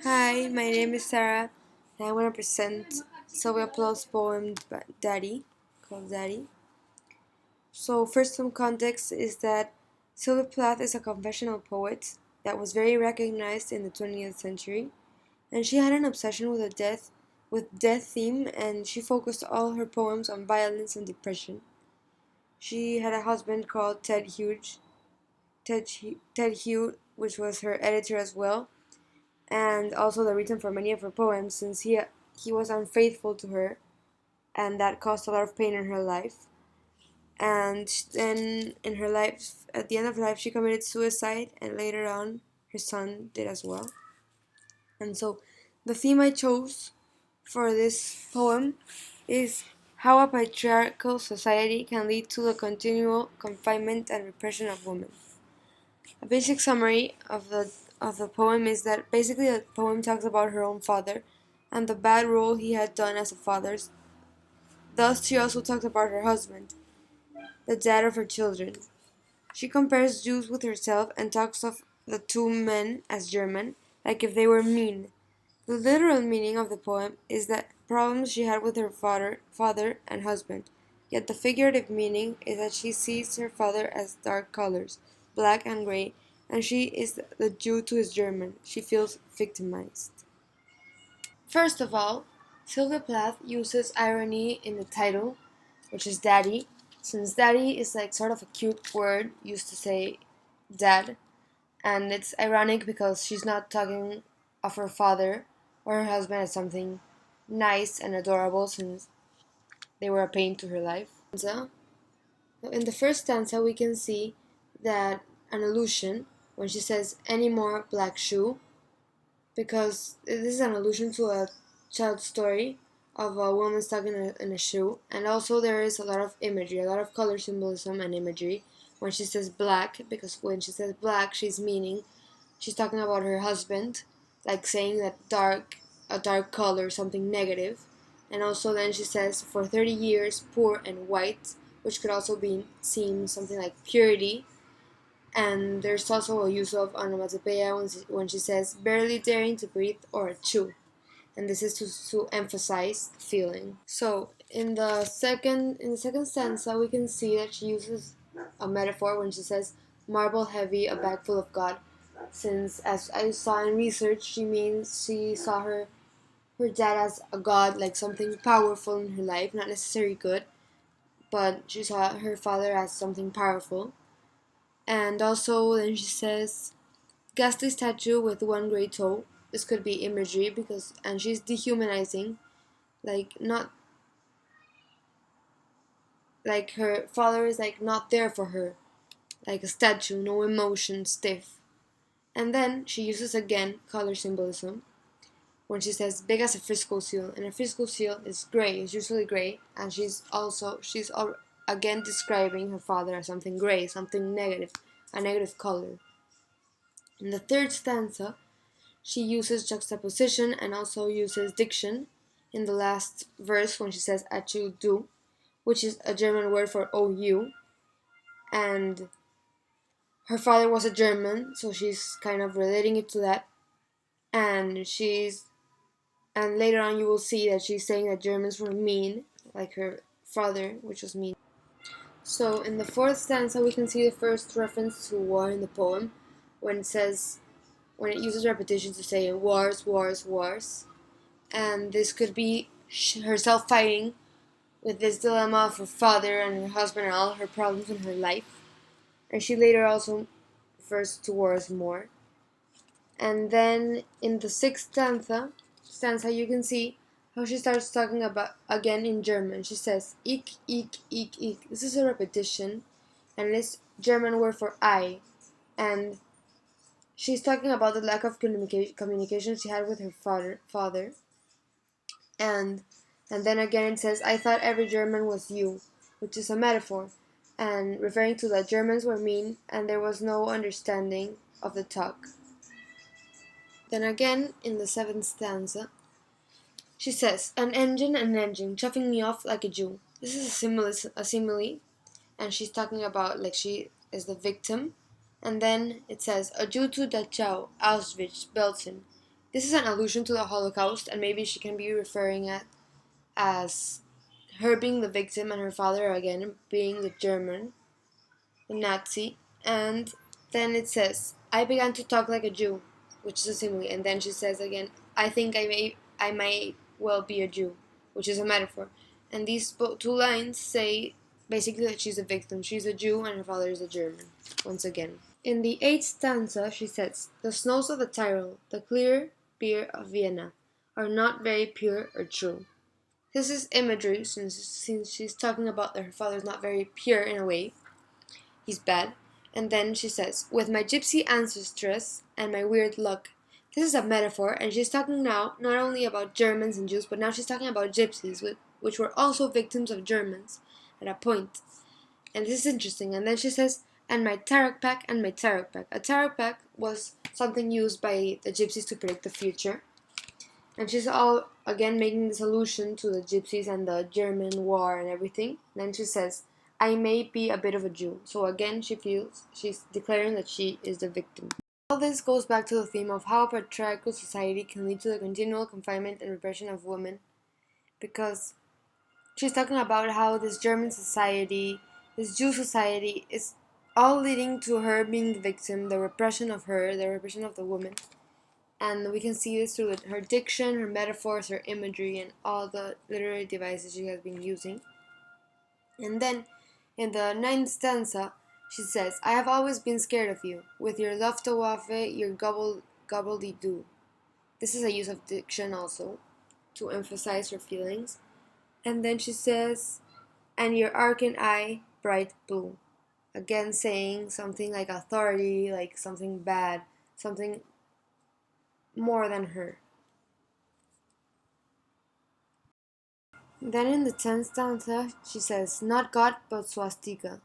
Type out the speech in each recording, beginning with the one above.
Hi, my name is Sarah, and I want to present Sylvia Plath's poem Daddy, called Daddy. So, first, some context is that Sylvia Plath is a confessional poet that was very recognized in the 20th century, and she had an obsession with death theme, and she focused all her poems on violence and depression. She had a husband called Ted Hugh, which was her editor as well, and also the reason for many of her poems, since he was unfaithful to her, and that caused a lot of pain in her life. And then in her life, at the end of life, she committed suicide, and later on, her son did as well. And so, the theme I chose for this poem is how a patriarchal society can lead to the continual confinement and repression of women. A basic summary of the poem is that basically the poem talks about her own father and the bad role he had done as a father. Thus, she also talks about her husband, the dad of her children. She compares Jews with herself and talks of the two men as German, like if they were mean. The literal meaning of the poem is that problems she had with her father and husband. Yet the figurative meaning is that she sees her father as dark colors, black and gray, and she is the Jew to his German. She feels victimized. First of all, Sylvia Plath uses irony in the title, which is daddy, since daddy is like sort of a cute word used to say dad, and it's ironic because she's not talking of her father or her husband as something nice and adorable since they were a pain to her life. So, in the first stanza, we can see that an allusion when she says any more black shoe, because this is an allusion to a child story of a woman stuck in a shoe, and also there is a lot of imagery, a lot of color symbolism and imagery when she says black, because when she says black, she's talking about her husband, like saying that a dark color, something negative. And also then she says, for 30 years, poor and white, which could also be seen something like purity. And there's also a use of onomatopoeia when she says, barely daring to breathe or chew. And this is to emphasize feeling. So in the second stanza, we can see that she uses a metaphor when she says, marble heavy, a bag full of God, since as I saw in research, she means she saw her dad as a god, like something powerful in her life, not necessarily good, but she saw her father as something powerful. And also then she says, ghastly statue with one great toe. This could be imagery because, and she's dehumanizing, like not like her father is like not there for her, like a statue, no emotion, stiff. And then she uses again color symbolism when she says big as a fiscal seal, and a fiscal seal is gray, it's usually gray, and she's again describing her father as something gray, something negative, a negative color. In the third stanza, she uses juxtaposition and also uses diction in the last verse when she says achu du, which is a German word for OU, and her father was a German, so she's kind of relating it to that, and and later on you will see that she's saying that Germans were mean, like her father, which was mean. So in the fourth stanza, we can see the first reference to war in the poem, when when it uses repetition to say wars, wars, wars, and this could be herself fighting with this dilemma of her father and her husband and all her problems in her life, and she later also refers to wars more. And then in the sixth stanza you can see how she starts talking about again in German. She says ich. This is a repetition, and it's German word for I. And she's talking about the lack of communication she had with her father. And then again it says, I thought every German was you, which is a metaphor, and referring to that Germans were mean and there was no understanding of the talk. Then again, in the seventh stanza, she says, an engine, chuffing me off like a Jew. This is a simile, and she's talking about like she is the victim. And then it says, a Jew to Dachau, Auschwitz, Belsen. This is an allusion to the Holocaust, and maybe she can be referring it as her being the victim and her father again being the German, the Nazi. And then it says, I began to talk like a Jew, which is a simile. And then she says again, I think I may well be a Jew, which is a metaphor. And these two lines say basically that she's a victim. She's a Jew and her father is a German, once again. In the eighth stanza, she says, the snows of the Tyrol, the clear beer of Vienna, are not very pure or true. This is imagery, since she's talking about that her father's not very pure in a way. He's bad. And then she says, with my gypsy ancestress and my weird luck. This is a metaphor, and she's talking now not only about Germans and Jews, but now she's talking about gypsies, which were also victims of Germans at a point. And this is interesting. And then she says, and my tarot pack and my tarot pack. A tarot pack was something used by the gypsies to predict the future. And she's all again making this allusion to the gypsies and the German war and everything. And then she says, I may be a bit of a Jew. So again, she's declaring that she is the victim. All this goes back to the theme of how a patriarchal society can lead to the continual confinement and repression of women. Because she's talking about how this German society, this Jew society, is all leading to her being the victim, the repression of her, the repression of the woman. And we can see this through her diction, her metaphors, her imagery, and all the literary devices she has been using. And then, in the ninth stanza, she says, I have always been scared of you, with your Luftwaffe, your gobbledy-doo. This is a use of diction also, to emphasize her feelings. And then she says, and your arcane eye, bright blue. Again saying something like authority, like something bad, something more than her. Then in the 10th stanza, she says, not God, but swastika.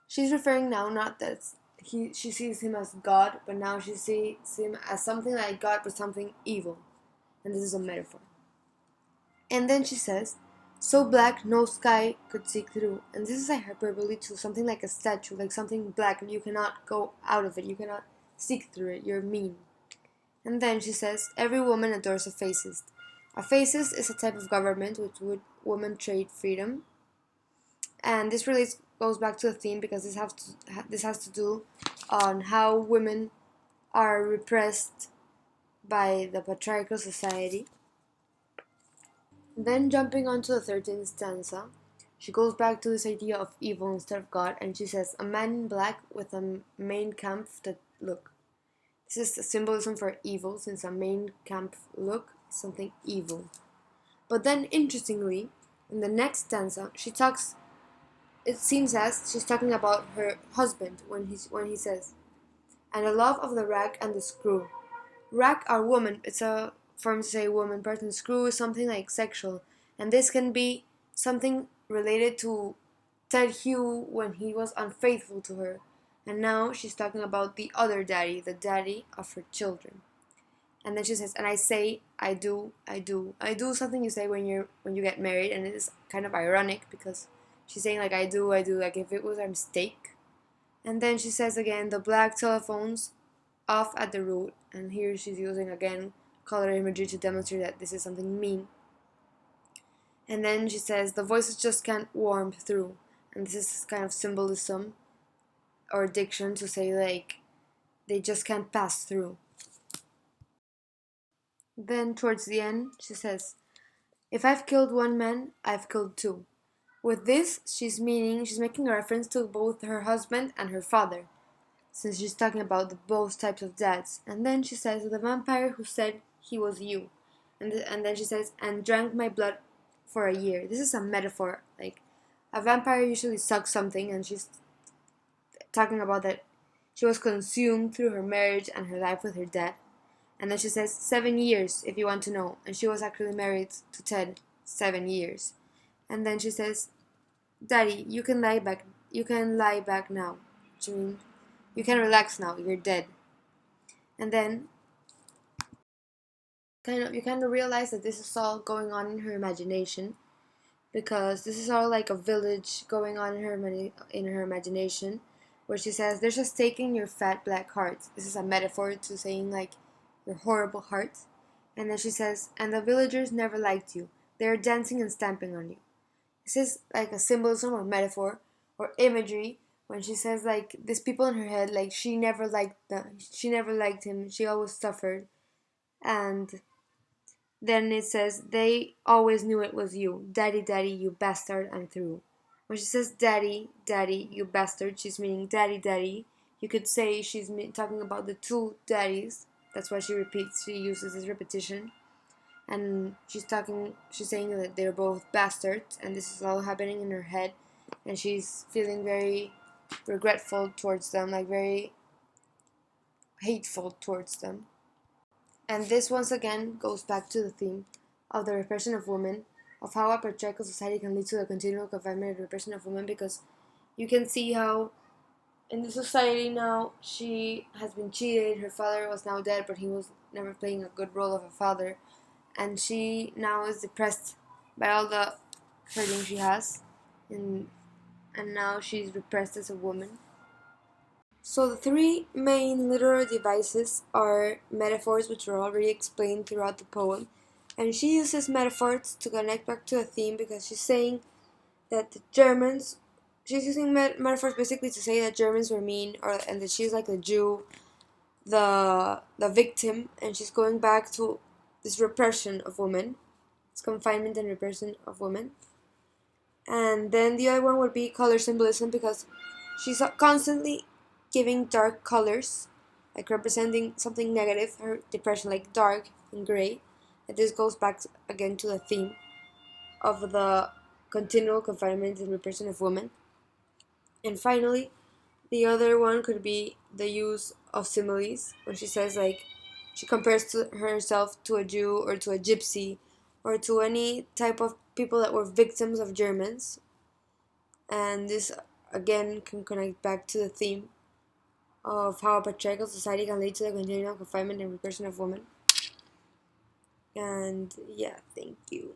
She's referring now not that she sees him as God, but now she sees him as something like God, but something evil. And this is a metaphor. And then she says, so black no sky could see through. And this is a hyperbole to something like a statue, like something black, and you cannot go out of it, you cannot seek through it, you're mean. And then she says, every woman adores a fascist. A fascist is a type of government which would women trade freedom. And this really goes back to the theme because this has to do on how women are repressed by the patriarchal society. Then jumping on to the 13th stanza, she goes back to this idea of evil instead of God, and she says, a man in black with a Mein Kampf that look. This is a symbolism for evil, since a Mein Kampf look is something evil. But then, interestingly, in the next stanza, she talks, it seems as she's talking about her husband when he says, and the love of the rack and the screw. Rack are woman, it's a form to say woman part, and screw is something like sexual. And this can be something related to Ted Hugh when he was unfaithful to her. And now she's talking about the other daddy, the daddy of her children. And then she says, and I say, I do, something you say when you get married, and it is kind of ironic because she's saying like I do, like if it was a mistake. And then she says again, the black telephones off at the root, and here she's using again color imagery to demonstrate that this is something mean. And then she says, the voices just can't warm through, and this is kind of symbolism or diction to say like they just can't pass through. Then towards the end she says, if I've killed one man, I've killed two. With this she's making a reference to both her husband and her father, since she's talking about both types of dads. And then she says, the vampire who said he was you. And then she says, and drank my blood for a year. This is a metaphor, like a vampire usually sucks something, and she's talking about that she was consumed through her marriage and her life with her dad. And then she says 7 years if you want to know, and she was actually married to Ted 7 years. And then she says, daddy, you can lie back now, which means you can relax now, you're dead. And then you kind of realize that this is all going on in her imagination, because this is all like a village going on in her imagination, where she says, there's a stake in your fat black heart. This is a metaphor to saying like your horrible heart. And then she says, and the villagers never liked you. They are dancing and stamping on you. This is like a symbolism or metaphor or imagery when she says like these people in her head, like she never liked them, she never liked him, she always suffered. And then it says they always knew it was you. Daddy, daddy, you bastard, I'm through. When she says daddy, daddy, you bastard, she's meaning daddy, daddy. You could say she's talking about the two daddies. That's why she repeats, she uses this repetition. And she's saying that they're both bastards, and this is all happening in her head. And she's feeling very regretful towards them, like very hateful towards them. And this once again goes back to the theme of the repression of women, of how a patriarchal society can lead to the continual confinement and repression of women, because you can see how in the society now she has been cheated, her father was now dead, but he was never playing a good role of a father, and she now is depressed by all the hurting she has, and now she's repressed as a woman. So the three main literary devices are metaphors, which were already explained throughout the poem, and she uses metaphors to connect back to a theme because she's saying that the Germans, she's using metaphors basically to say that Germans were mean, and that she's like the Jew, the victim, and she's going back to this repression of women, this confinement and repression of women. And then the other one would be color symbolism because she's constantly giving dark colors, like representing something negative, her depression, like dark and gray. And this goes back again to the theme of the continual confinement and repression of women. And finally, the other one could be the use of similes, when she says like she compares to herself to a Jew or to a gypsy or to any type of people that were victims of Germans. And this again can connect back to the theme of how a patriarchal society can lead to the continual confinement and repression of women. And yeah, thank you.